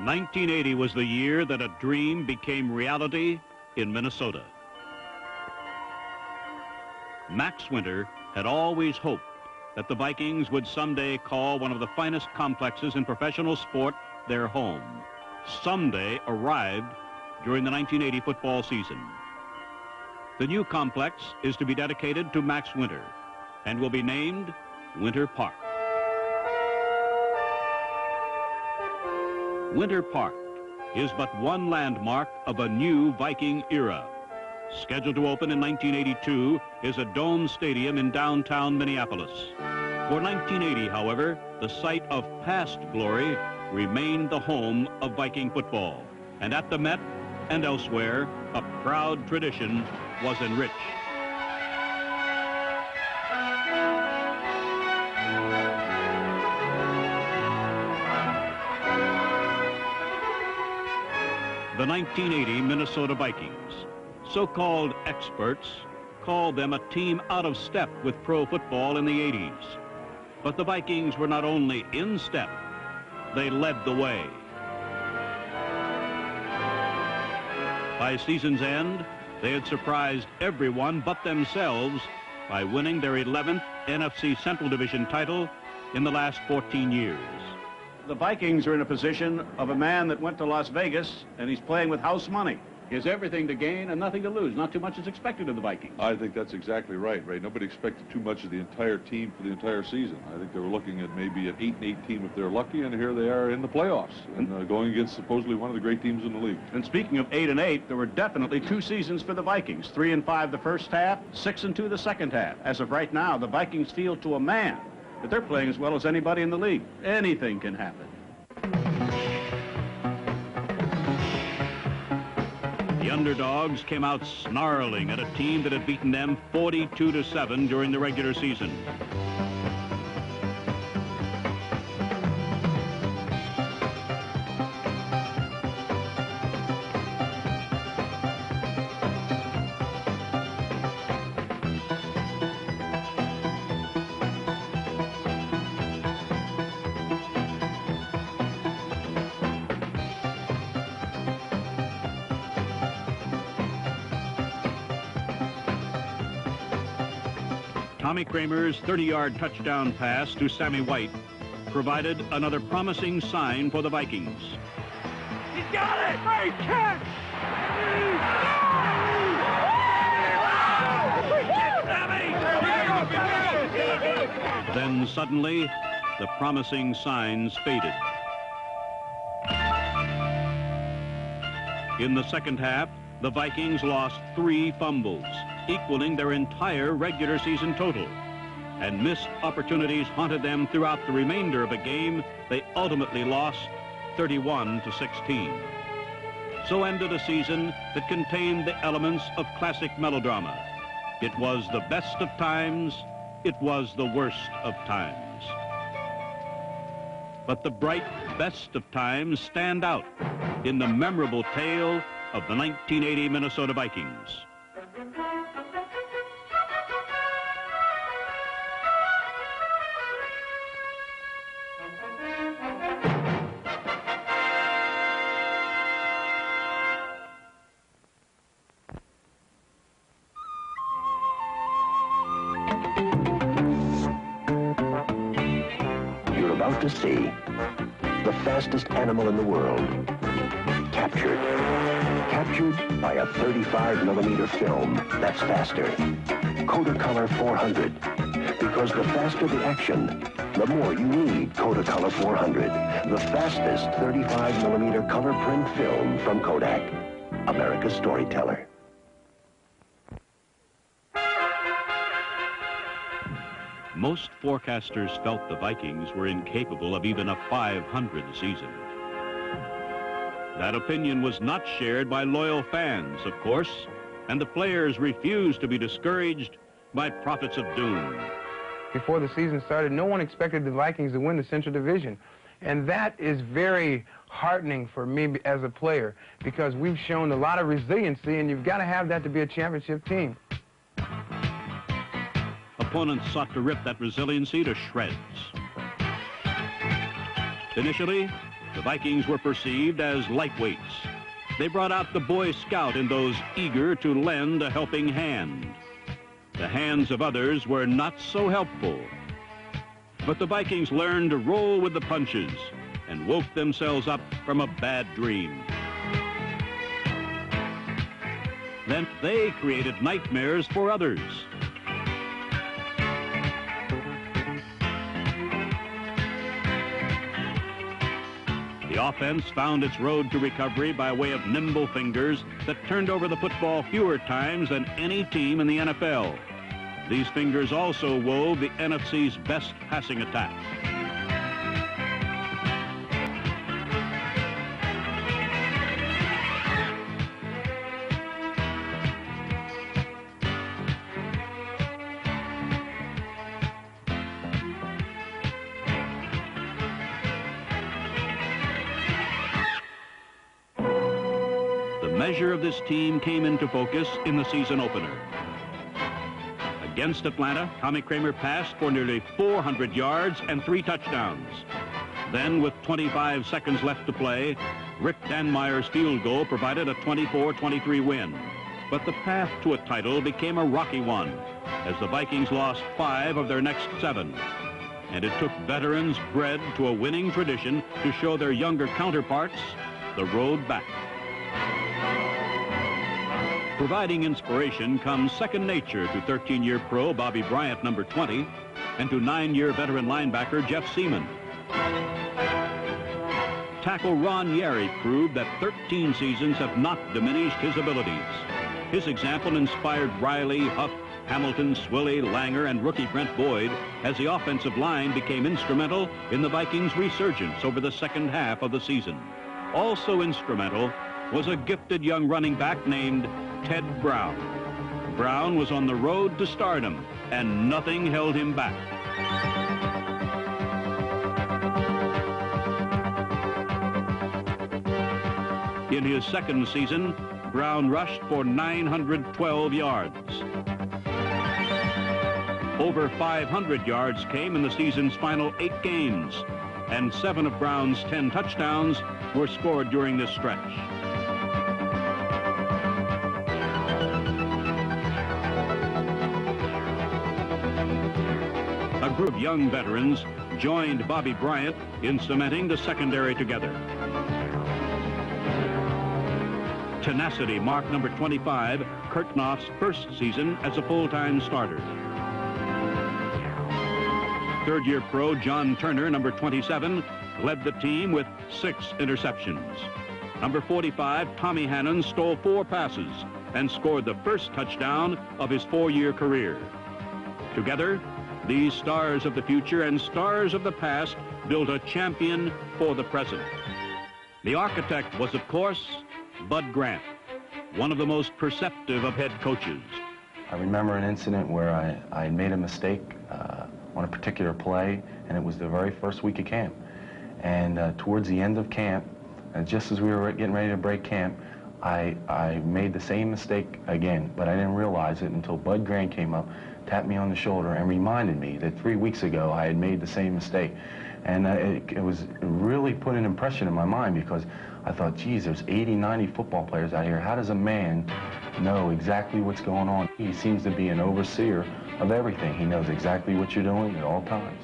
1980 was the year that a dream became reality in Minnesota. Max Winter had always hoped that the Vikings would someday call one of the finest complexes in professional sport their home. Someday arrived during the 1980 football season. The new complex is to be dedicated to Max Winter and will be named Winter Park. Winter Park is but one landmark of a new Viking era. Scheduled to open in 1982 is a dome stadium in downtown Minneapolis. For 1980, however, the site of past glory remained the home of Viking football. And at the Met and elsewhere, a proud tradition was enriched. The 1980 Minnesota Vikings. So-called experts called them a team out of step with pro football in the 80s. But the Vikings were not only in step, they led the way. By season's end, they had surprised everyone but themselves by winning their 11th NFC Central Division title in the last 14 years. The Vikings are in a position of a man that went to Las Vegas and he's playing with house money. He has everything to gain and nothing to lose. Not too much is expected of the Vikings. I think that's exactly right, Ray. Nobody expected too much of the entire team for the entire season. I think they were looking at maybe an 8-8 team if they're lucky, and here they are in the playoffs and going against supposedly one of the great teams in the league. And speaking of 8-8, there were definitely two seasons for the Vikings. 3-5 the first half, 6-2 the second half. As of right now, the Vikings feel to a man that they're playing as well as anybody in the league. Anything can happen. The underdogs came out snarling at a team that had beaten them 42-7 during the regular season. Tommy Kramer's 30-yard touchdown pass to Sammy White provided another promising sign for the Vikings. He's got it! Great catch! Then suddenly, the promising signs faded. In the second half, the Vikings lost 3 fumbles, equaling their entire regular season total, and missed opportunities haunted them throughout the remainder of a game they ultimately lost 31-16. So ended a season that contained the elements of classic melodrama. It was the best of times, it was the worst of times. But the bright best of times stand out in the memorable tale of the 1980 Minnesota Vikings. You're about to see the fastest animal in the world captured. Captured by a 35mm film that's faster. Kodacolor 400. Because the faster the action, the more you need Kodacolor 400. The fastest 35mm color print film from Kodak. America's storyteller. Most forecasters felt the Vikings were incapable of even a 500 season. That opinion was not shared by loyal fans, of course, and the players refused to be discouraged by prophets of doom. Before the season started, no one expected the Vikings to win the Central Division. And that is very heartening for me as a player, because we've shown a lot of resiliency, and you've got to have that to be a championship team. Opponents sought to rip that resiliency to shreds. Initially, The Vikings were perceived as lightweights. They brought out the Boy Scout in those eager to lend a helping hand. The hands of others were not so helpful. But the Vikings learned to roll with the punches and woke themselves up from a bad dream. Then they created nightmares for others. The offense found its road to recovery by way of nimble fingers that turned over the football fewer times than any team in the NFL. These fingers also wove the NFC's best passing attack. The measure of this team came into focus in the season opener. Against Atlanta, Tommy Kramer passed for nearly 400 yards and 3 touchdowns. Then, with 25 seconds left to play, Rick Danmeyer's field goal provided a 24-23 win. But the path to a title became a rocky one, as the Vikings lost 5 of their next 7. And it took veterans bred to a winning tradition to show their younger counterparts the road back. Providing inspiration comes second nature to 13-year pro Bobby Bryant, number 20, and to 9-year veteran linebacker Jeff Seaman. Tackle Ron Yary proved that 13 seasons have not diminished his abilities. His example inspired Riley, Huff, Hamilton, Swilly, Langer, and rookie Brent Boyd as the offensive line became instrumental in the Vikings' resurgence over the second half of the season. Also instrumental was a gifted young running back named Ted Brown. Brown was on the road to stardom, and nothing held him back. In his second season, Brown rushed for 912 yards. Over 500 yards came in the season's final 8 games, and 7 of Brown's 10 touchdowns were scored during this stretch. A group of young veterans joined Bobby Bryant in cementing the secondary together. Tenacity marked number 25, Kurt Knopf's first season as a full-time starter. Third-year pro John Turner, number 27, led the team with 6 interceptions. Number 45, Tommy Hannon, stole 4 passes and scored the first touchdown of his 4-year career. Together, these stars of the future and stars of the past built a champion for the present. The architect was, of course, Bud Grant, one of the most perceptive of head coaches. I remember an incident where I made a mistake on a particular play, and it was the very first week of camp. And towards the end of camp, and just as we were getting ready to break camp, I made the same mistake again, but I didn't realize it until Bud Grant came up, tapped me on the shoulder, and reminded me that 3 weeks ago I had made the same mistake. And it was really put an impression in my mind, because I thought, geez, there's 80, 90 football players out here. How does a man know exactly what's going on? He seems to be an overseer of everything. He knows exactly what you're doing at all times.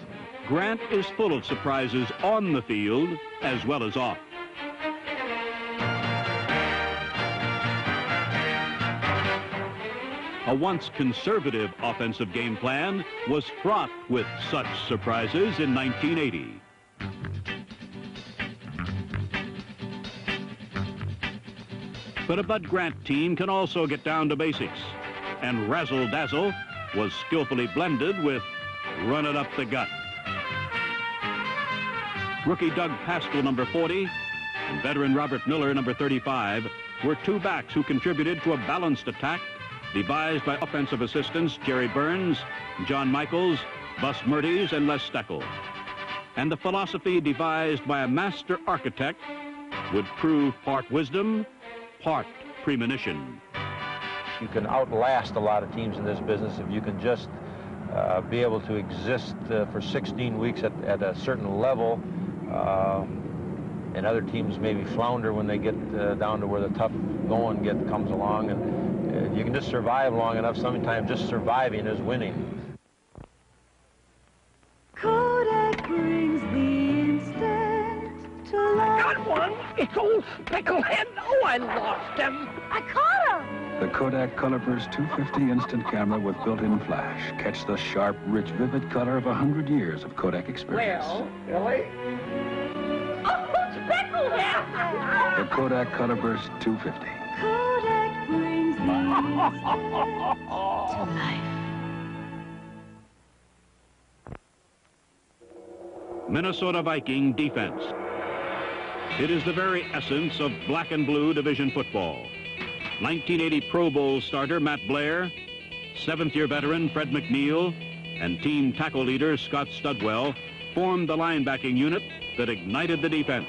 Grant is full of surprises on the field as well as off. A once conservative offensive game plan was fraught with such surprises in 1980. But a Bud Grant team can also get down to basics, and razzle-dazzle was skillfully blended with run it up the gut. Rookie Doug Pascal, number 40, and veteran Robert Miller, number 35, were 2 backs who contributed to a balanced attack devised by offensive assistants Jerry Burns, John Michaels, Bus Mertes, and Les Steckel. And the philosophy devised by a master architect would prove part wisdom, part premonition. You can outlast a lot of teams in this business if you can just be able to exist for 16 weeks at a certain level and other teams maybe flounder when they get down to where the tough going comes along. And you can just survive long enough. Sometimes just surviving is winning. Kodak brings the instant to life. I got one. It's old Specklehead. Oh, I lost him. I caught him. The Kodak Colorburst 250 instant camera with built-in flash. Catch the sharp, rich, vivid color of 100 years of Kodak experience. Well, Billy. Oh, Specklehead. The Kodak Colorburst 250. Kodak brings the instant to life. Minnesota Viking defense. It is the very essence of black and blue division football. 1980 Pro Bowl starter Matt Blair, seventh-year veteran Fred McNeil, and team tackle leader Scott Studwell formed the linebacking unit that ignited the defense.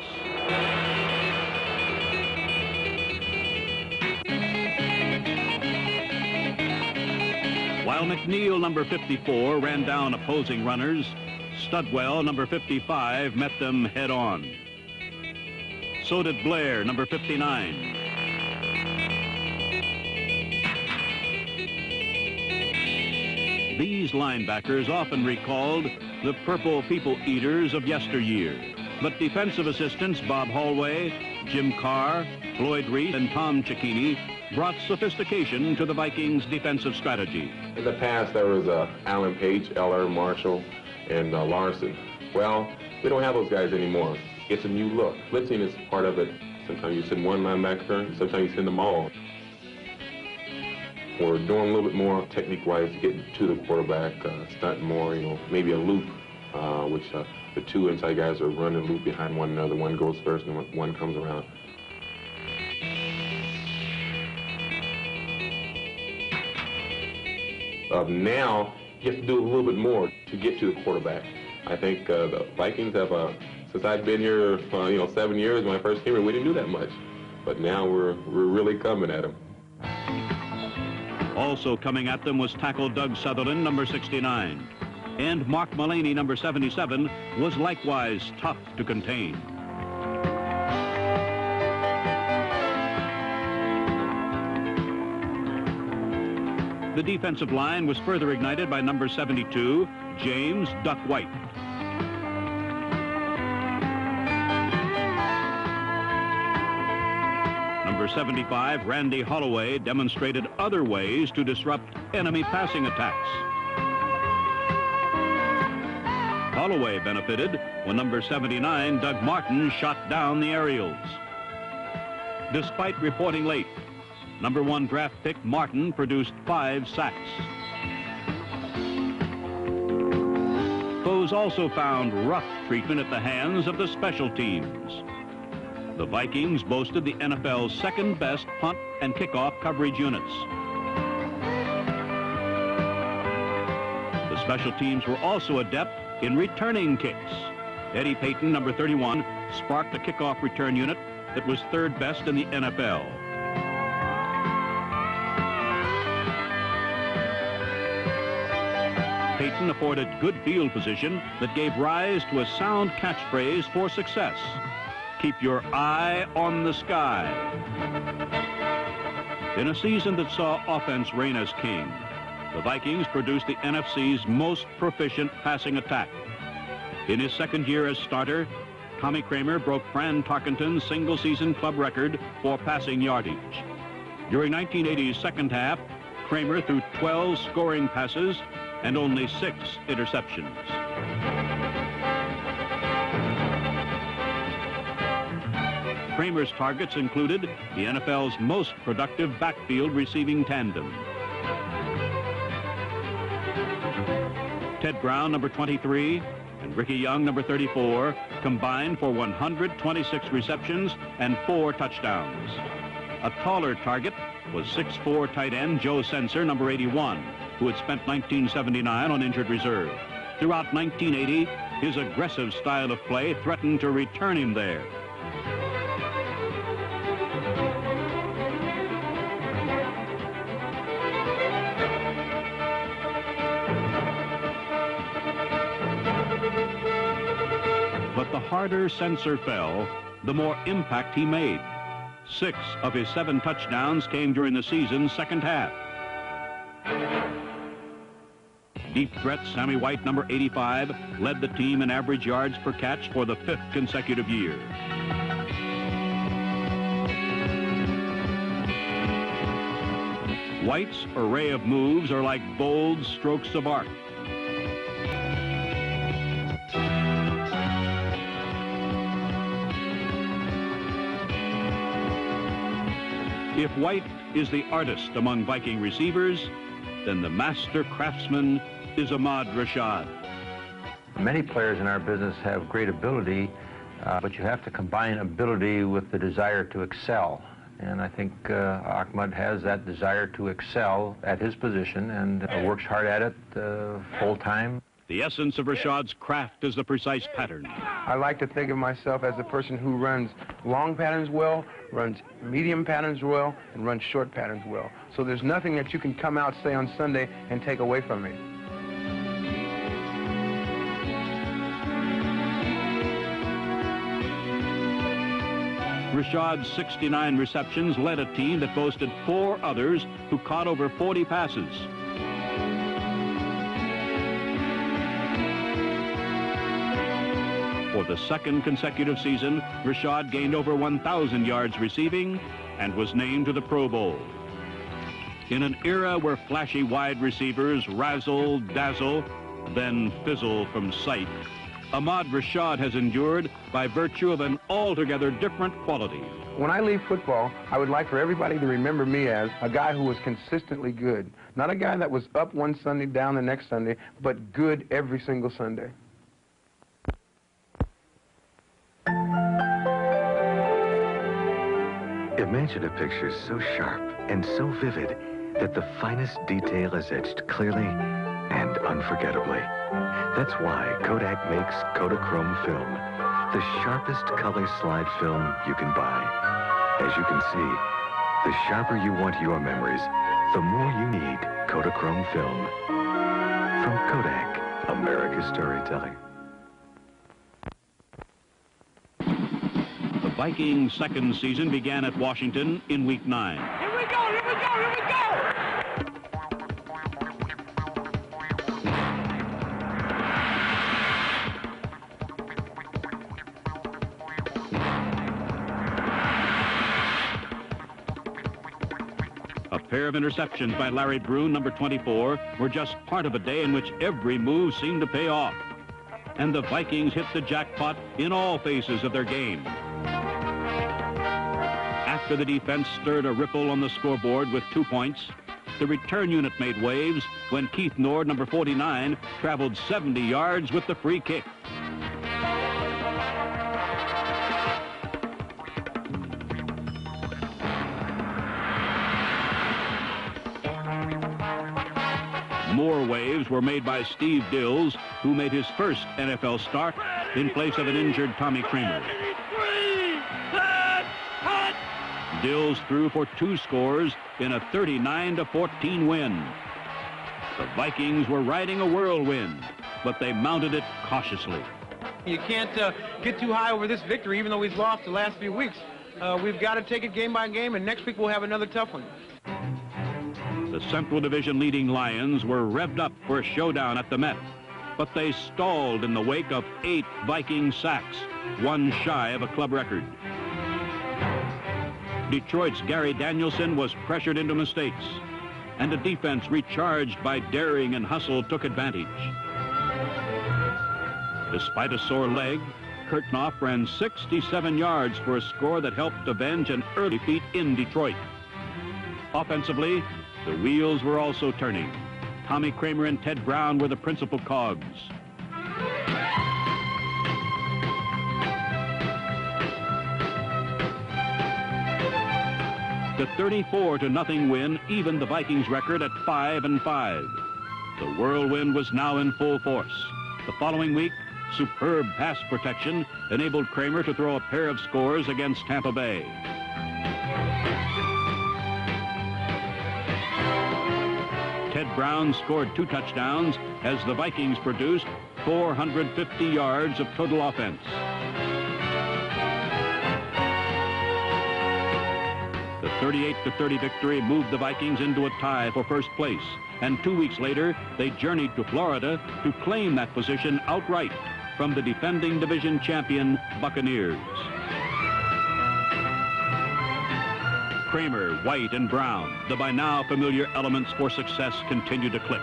While McNeil, number 54, ran down opposing runners, Studwell, number 55, met them head-on. So did Blair, number 59. These linebackers often recalled the purple people eaters of yesteryear. But defensive assistants Bob Hallway, Jim Carr, Floyd Reed, and Tom Cicchini brought sophistication to the Vikings' defensive strategy. In the past, there was Alan Page, Eller, Marshall, and Larson. Well, we don't have those guys anymore. It's a new look. Blitzing is part of it. Sometimes you send one linebacker, sometimes you send them all. We're doing a little bit more technique-wise to get to the quarterback, stunting more, maybe a loop, which the two inside guys are running a loop behind one another. One goes first and one comes around. Now, you have to do a little bit more to get to the quarterback. I think the Vikings have, since I've been here, 7 years, when I first came here, we didn't do that much. But now we're really coming at them. Also coming at them was tackle Doug Sutherland, number 69. And Mark Mullaney, number 77, was likewise tough to contain. The defensive line was further ignited by number 72, James Duck White. Number 75, Randy Holloway, demonstrated other ways to disrupt enemy passing attacks. Holloway benefited when number 79, Doug Martin, shot down the aerials. Despite reporting late, number 1 draft pick Martin produced 5 sacks. Foes also found rough treatment at the hands of the special teams. The Vikings boasted the NFL's second-best punt and kickoff coverage units. The special teams were also adept in returning kicks. Eddie Payton, number 31, sparked a kickoff return unit that was third best in the NFL. Payton afforded good field position that gave rise to a sound catchphrase for success. Keep your eye on the sky. In a season that saw offense reign as king, the Vikings produced the NFC's most proficient passing attack. In his second year as starter, Tommy Kramer broke Fran Tarkenton's single-season club record for passing yardage. During 1980's second half, Kramer threw 12 scoring passes and only 6 interceptions. Kramer's targets included the NFL's most productive backfield receiving tandem. Ted Brown, number 23, and Ricky Young, number 34, combined for 126 receptions and 4 touchdowns. A taller target was 6'4" tight end Joe Sensor, number 81, who had spent 1979 on injured reserve. Throughout 1980, his aggressive style of play threatened to return him there. But the harder Sensor fell, the more impact he made. 6 of his 7 touchdowns came during the season's second half. Deep threat Sammy White, number 85, led the team in average yards per catch for the 5th consecutive year. White's array of moves are like bold strokes of art. If White is the artist among Viking receivers, then the master craftsman is Ahmad Rashad. Many players in our business have great ability, but you have to combine ability with the desire to excel. And I think Ahmad has that desire to excel at his position and works hard at it full time. The essence of Rashad's craft is the precise pattern. I like to think of myself as a person who runs long patterns well, runs medium patterns well, and runs short patterns well. So there's nothing that you can come out, say, on Sunday and take away from me. Rashad's 69 receptions led a team that boasted 4 others who caught over 40 passes. For the 2nd consecutive season, Rashad gained over 1,000 yards receiving and was named to the Pro Bowl. In an era where flashy wide receivers razzle, dazzle, then fizzle from sight, Ahmad Rashad has endured by virtue of an altogether different quality. When I leave football, I would like for everybody to remember me as a guy who was consistently good. Not a guy that was up one Sunday, down the next Sunday, but good every single Sunday. Imagine a picture so sharp and so vivid that the finest detail is etched clearly and unforgettably. That's why Kodak makes Kodachrome film, the sharpest color slide film you can buy. As you can see, the sharper you want your memories, the more you need Kodachrome film. From Kodak, America's storytelling. The Vikings' 2nd season began at Washington in Week 9. Here we go, here we go, here we go! A pair of interceptions by Larry Brune, number 24, were just part of a day in which every move seemed to pay off. And the Vikings hit the jackpot in all phases of their game. After the defense stirred a ripple on the scoreboard with 2 points, the return unit made waves when Keith Nord, number 49, traveled 70 yards with the free kick. More waves were made by Steve Dills, who made his first NFL start in place of an injured Tommy Kramer. Dills threw for 2 scores in a 39-14 win. The Vikings were riding a whirlwind, but they mounted it cautiously. You can't get too high over this victory, even though we've lost the last few weeks. We've got to take it game by game, and next week we'll have another tough one. The Central Division leading Lions were revved up for a showdown at the Met, but they stalled in the wake of 8 Viking sacks, 1 shy of a club record. Detroit's Gary Danielson was pressured into mistakes, and a defense recharged by daring and hustle took advantage. Despite a sore leg, Kurtnoff ran 67 yards for a score that helped avenge an early defeat in Detroit. Offensively, the wheels were also turning. Tommy Kramer and Ted Brown were the principal cogs. The 34-0 win evened the Vikings' record at 5-5. The whirlwind was now in full force. The following week, superb pass protection enabled Kramer to throw a pair of scores against Tampa Bay. Ted Brown scored 2 touchdowns as the Vikings produced 450 yards of total offense. The 38-30 victory moved the Vikings into a tie for first place, and 2 weeks later, they journeyed to Florida to claim that position outright from the defending division champion Buccaneers. Kramer, White, and Brown, the by now familiar elements for success, continue to click.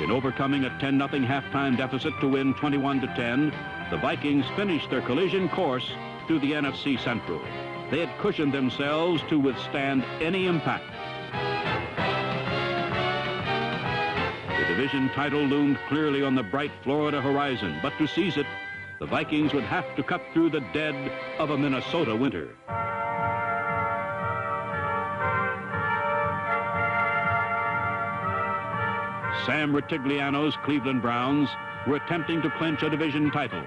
In overcoming a 10-0 halftime deficit to win 21-10, the Vikings finished their collision course through the NFC Central. They had cushioned themselves to withstand any impact. The division title loomed clearly on the bright Florida horizon, but to seize it, the Vikings would have to cut through the dead of a Minnesota winter. Sam Ritigliano's Cleveland Browns were attempting to clinch a division title.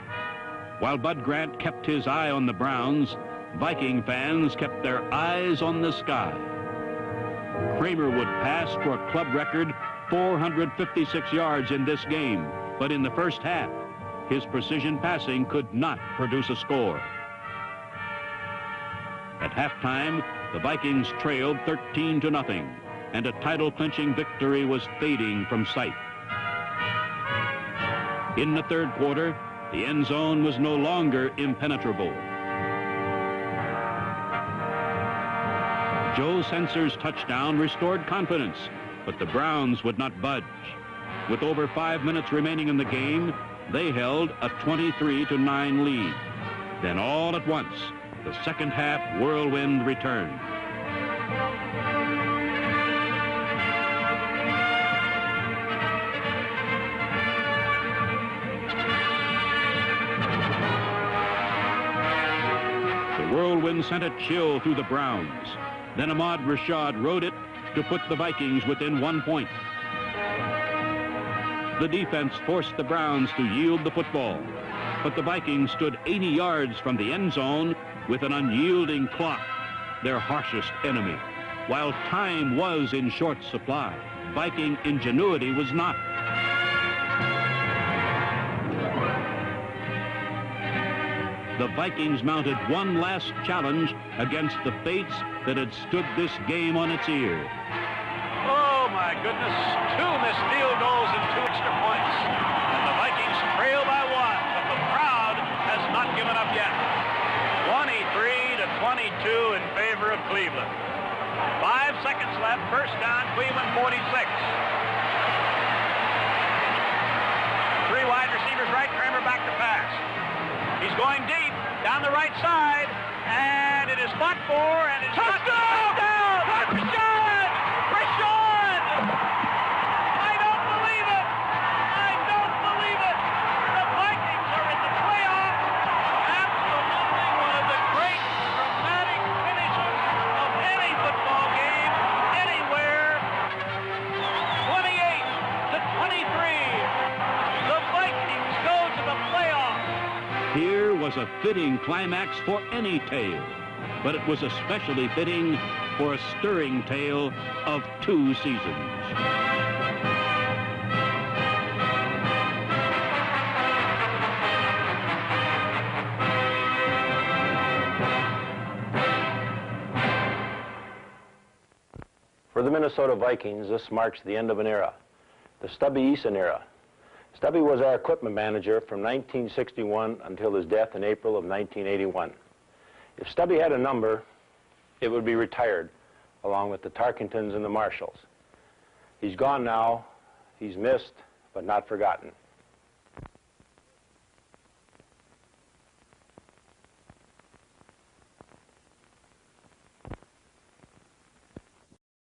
While Bud Grant kept his eye on the Browns, Viking fans kept their eyes on the sky. Kramer would pass for a club record 456 yards in this game, but in the first half, his precision passing could not produce a score. At halftime, the Vikings trailed 13-0, and a title-clinching victory was fading from sight. In the third quarter, the end zone was no longer impenetrable. Joe Sensor's touchdown restored confidence, but the Browns would not budge. With over 5 minutes remaining in the game, they held a 23-9 lead. Then all at once, the second half whirlwind returned. The whirlwind sent a chill through the Browns. Then Ahmad Rashad rode it to put the Vikings within 1 point. The defense forced the Browns to yield the football, but the Vikings stood 80 yards from the end zone with an unyielding clock, their harshest enemy. While time was in short supply, Viking ingenuity was not. The Vikings mounted one last challenge against the fates that had stood this game on its ear. Oh, my goodness. 2 missed field goals and 2 extra points. And the Vikings trail by 1, but the crowd has not given up yet. 23-22 in favor of Cleveland. 5 seconds left. First down, Cleveland 46. 3 wide receivers right, Kramer back to pass. He's going deep down the right side, and it is fought for, and it's touchdown! Touchdown! Rashad! I don't believe it! I don't believe it! The Vikings are in the playoffs. Absolutely one of the great dramatic finishes of any football game anywhere. 28-23. The Vikings go to the playoffs. Here was a fitting climax for any tale, but it was especially fitting for a stirring tale of 2 seasons. For the Minnesota Vikings, this marks the end of an era, the Stubby Eason era. Stubby was our equipment manager from 1961 until his death in April of 1981. If Stubby had a number, it would be retired, along with the Tarkingtons and the Marshalls. He's gone now. He's missed, but not forgotten.